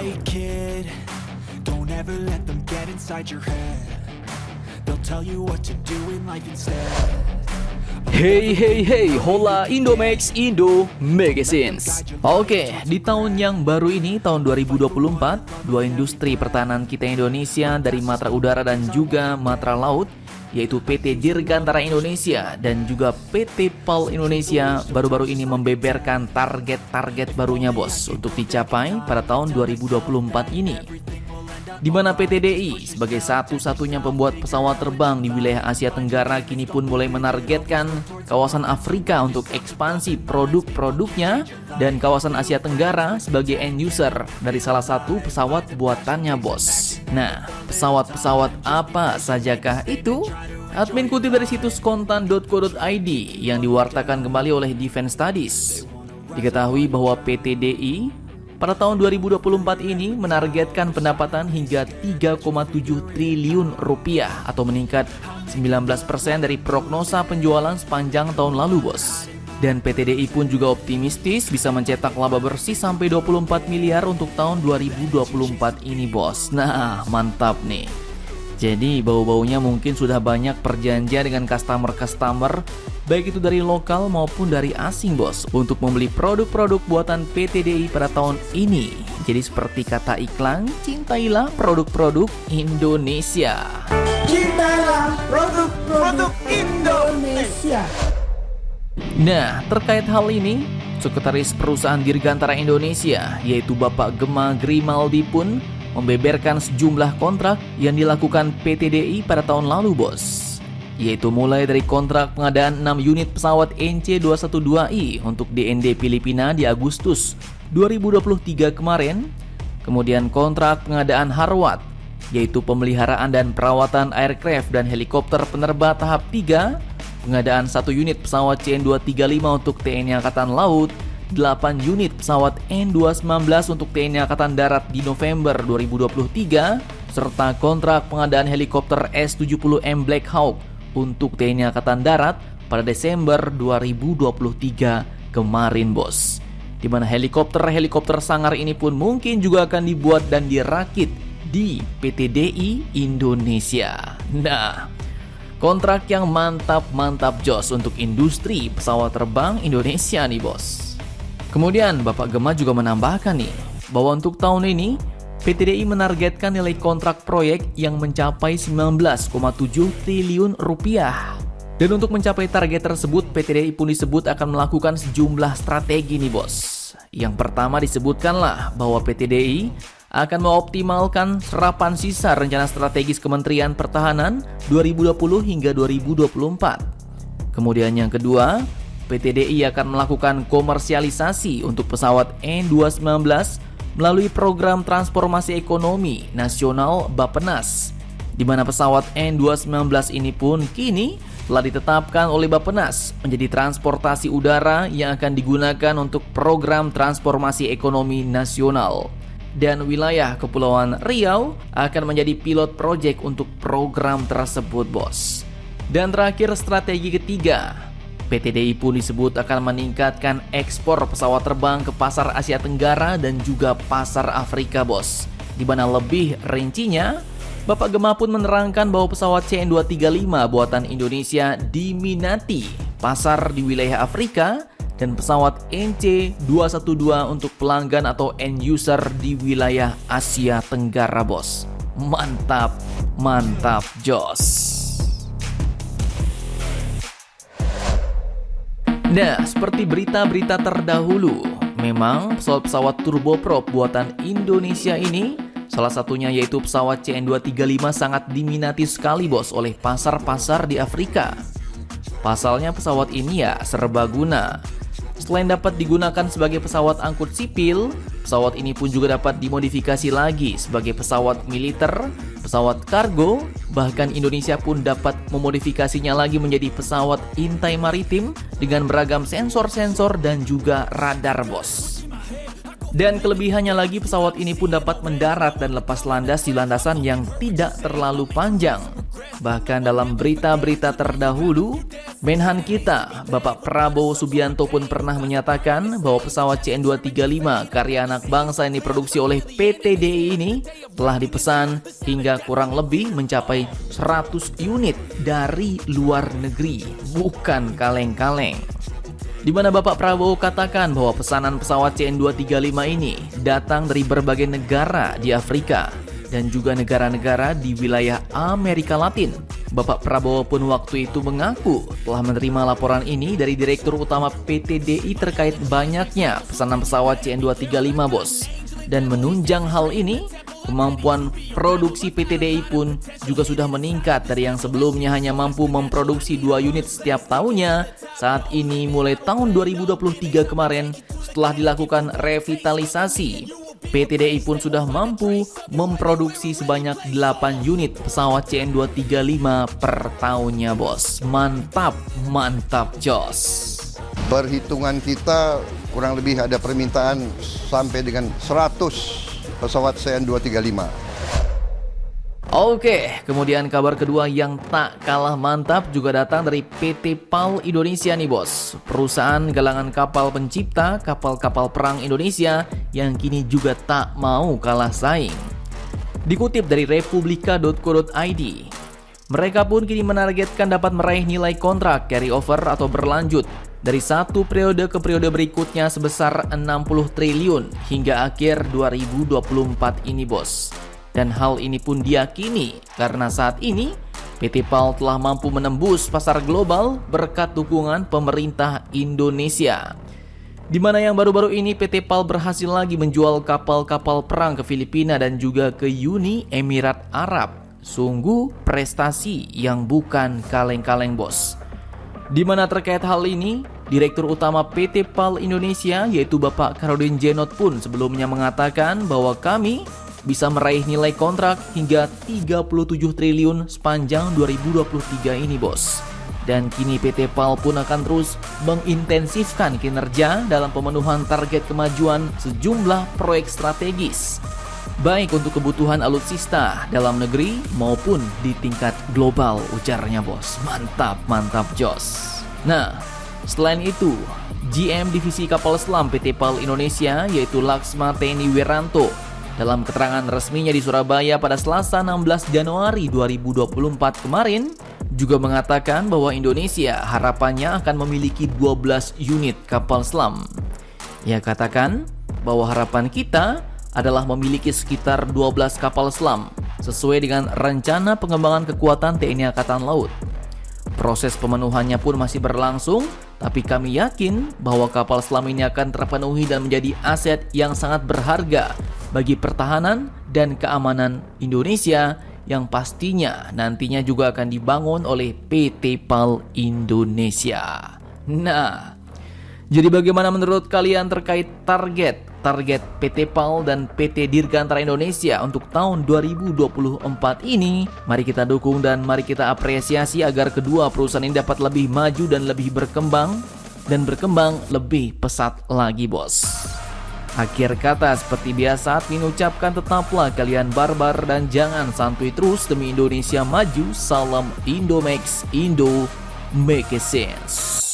Hey kid, don't ever let them get inside your head. They'll tell you what to do in life instead. Hey hey hey, hola Indomax Indo Magazines. Oke, di tahun yang baru ini, tahun 2024, dua industri pertahanan kita Indonesia dari matra udara dan juga matra laut, yaitu PT Dirgantara Indonesia dan juga PT PAL Indonesia, baru-baru ini membeberkan target-target barunya bos untuk dicapai pada tahun 2024 ini. Di mana PT DI sebagai satu-satunya pembuat pesawat terbang di wilayah Asia Tenggara kini pun mulai menargetkan kawasan Afrika untuk ekspansi produk-produknya dan kawasan Asia Tenggara sebagai end user dari salah satu pesawat buatannya bos. Nah, pesawat-pesawat apa sajakah itu? Admin kutip dari situs kontan.co.id yang diwartakan kembali oleh Defense Studies. Diketahui bahwa PT DI pada tahun 2024 ini menargetkan pendapatan hingga 3,7 triliun rupiah atau meningkat 19% dari prognosa penjualan sepanjang tahun lalu bos. Dan PT DI pun juga optimistis bisa mencetak laba bersih sampai 24 miliar untuk tahun 2024 ini bos. Nah, mantap nih. Jadi bau-baunya mungkin sudah banyak perjanjian dengan customer-customer, baik itu dari lokal maupun dari asing bos, untuk membeli produk-produk buatan PT DI pada tahun ini. Jadi seperti kata iklan, cintailah produk-produk Indonesia. Cintailah produk-produk Indonesia. Nah, terkait hal ini, Sekretaris Perusahaan Dirgantara Indonesia, yaitu Bapak Gema Grimaldi pun membeberkan sejumlah kontrak yang dilakukan PT DI pada tahun lalu bos, yaitu mulai dari kontrak pengadaan 6 unit pesawat NC212I untuk DND Filipina di Agustus 2023 kemarin, kemudian kontrak pengadaan Harwat, yaitu pemeliharaan dan perawatan aircraft dan helikopter penerbang tahap 3, pengadaan 1 unit pesawat CN235 untuk TNI Angkatan Laut, 8 unit pesawat N219 untuk TNI Angkatan Darat di November 2023, serta kontrak pengadaan helikopter S-70M Black Hawk untuk TNI Angkatan Darat pada Desember 2023 kemarin bos. Di mana helikopter sangar ini pun mungkin juga akan dibuat dan dirakit di PT DI Indonesia. Nah, kontrak yang mantap jos untuk industri pesawat terbang Indonesia nih bos. Kemudian Bapak Gema juga menambahkan nih, bahwa untuk tahun ini PT DI menargetkan nilai kontrak proyek yang mencapai 19,7 triliun rupiah. Dan untuk mencapai target tersebut, PT DI pun disebut akan melakukan sejumlah strategi nih bos. Yang pertama disebutkanlah bahwa PT DI akan mengoptimalkan serapan sisa rencana strategis Kementerian Pertahanan 2020 hingga 2024. Kemudian yang kedua, PT DI akan melakukan komersialisasi untuk pesawat N219 melalui program transformasi ekonomi nasional Bappenas, di mana pesawat N219 ini pun kini telah ditetapkan oleh Bappenas menjadi transportasi udara yang akan digunakan untuk program transformasi ekonomi nasional. Dan wilayah Kepulauan Riau akan menjadi pilot project untuk program tersebut bos. Dan terakhir, strategi ketiga, PT DI pun disebut akan meningkatkan ekspor pesawat terbang ke pasar Asia Tenggara dan juga pasar Afrika bos. Di mana lebih rincinya, Bapak Gema pun menerangkan bahwa pesawat CN235 buatan Indonesia diminati pasar di wilayah Afrika dan pesawat NC212 untuk pelanggan atau end user di wilayah Asia Tenggara bos. Mantap jos. Nah, seperti berita-berita terdahulu, memang pesawat-pesawat turboprop buatan Indonesia ini, salah satunya yaitu pesawat CN235 sangat diminati sekali bos oleh pasar-pasar di Afrika. Pasalnya pesawat ini ya serbaguna. Selain dapat digunakan sebagai pesawat angkut sipil, pesawat ini pun juga dapat dimodifikasi lagi sebagai pesawat militer, pesawat kargo, bahkan Indonesia pun dapat memodifikasinya lagi menjadi pesawat intai maritim dengan beragam sensor-sensor dan juga radar bos. Dan kelebihannya lagi, pesawat ini pun dapat mendarat dan lepas landas di landasan yang tidak terlalu panjang. Bahkan dalam berita-berita terdahulu, Menhan kita, Bapak Prabowo Subianto pun pernah menyatakan bahwa pesawat CN-235 karya anak bangsa yang diproduksi oleh PT DI ini telah dipesan hingga kurang lebih mencapai 100 unit dari luar negeri, bukan kaleng-kaleng. Di mana Bapak Prabowo katakan bahwa pesanan pesawat CN-235 ini datang dari berbagai negara di Afrika dan juga negara-negara di wilayah Amerika Latin. Bapak Prabowo pun waktu itu mengaku telah menerima laporan ini dari Direktur Utama PT DI terkait banyaknya pesanan pesawat CN-235, bos. Dan menunjang hal ini, kemampuan produksi PT DI pun juga sudah meningkat dari yang sebelumnya hanya mampu memproduksi 2 unit setiap tahunnya. Saat ini mulai tahun 2023 kemarin, setelah dilakukan revitalisasi, PT DI pun sudah mampu memproduksi sebanyak 8 unit pesawat CN-235 per tahunnya, bos. Mantap, mantap, jos. Perhitungan kita kurang lebih ada permintaan sampai dengan 100 pesawat CN-235. Oke, kemudian kabar kedua yang tak kalah mantap juga datang dari PT PAL Indonesia nih, bos. Perusahaan galangan kapal pencipta kapal-kapal perang Indonesia yang kini juga tak mau kalah saing. Dikutip dari republika.co.id, mereka pun kini menargetkan dapat meraih nilai kontrak carry over atau berlanjut dari satu periode ke periode berikutnya sebesar 60 triliun hingga akhir 2024 ini, bos. Dan hal ini pun diyakini karena saat ini PT PAL telah mampu menembus pasar global berkat dukungan pemerintah Indonesia. Di mana yang baru-baru ini PT PAL berhasil lagi menjual kapal-kapal perang ke Filipina dan juga ke Uni Emirat Arab. Sungguh prestasi yang bukan kaleng-kaleng, bos. Di mana terkait hal ini, Direktur Utama PT PAL Indonesia yaitu Bapak Karodin Jenot pun sebelumnya mengatakan bahwa kami bisa meraih nilai kontrak hingga 37 triliun sepanjang 2023 ini, bos. Dan kini PT PAL pun akan terus mengintensifkan kinerja dalam pemenuhan target kemajuan sejumlah proyek strategis, baik untuk kebutuhan alutsista dalam negeri maupun di tingkat global, ujarnya, bos. Mantap, mantap, jos. Nah, selain itu, GM Divisi Kapal Selam PT PAL Indonesia yaitu Laksma Teni Wiranto dalam keterangan resminya di Surabaya pada Selasa 16 Januari 2024 kemarin juga mengatakan bahwa Indonesia harapannya akan memiliki 12 unit kapal selam. Ia katakan bahwa harapan kita adalah memiliki sekitar 12 kapal selam sesuai dengan rencana pengembangan kekuatan TNI Angkatan Laut. Proses pemenuhannya pun masih berlangsung, tapi kami yakin bahwa kapal selam ini akan terpenuhi dan menjadi aset yang sangat berharga bagi pertahanan dan keamanan Indonesia yang pastinya nantinya juga akan dibangun oleh PT PAL Indonesia. Nah, jadi bagaimana menurut kalian terkait target PT PAL dan PT Dirgantara Indonesia untuk tahun 2024 ini? Mari kita dukung dan mari kita apresiasi agar kedua perusahaan ini dapat lebih maju dan lebih berkembang lebih pesat lagi, bos. Akhir kata seperti biasa, mengucapkan tetaplah kalian barbar dan jangan santuy terus demi Indonesia maju. Salam Indomax, Indo make sense.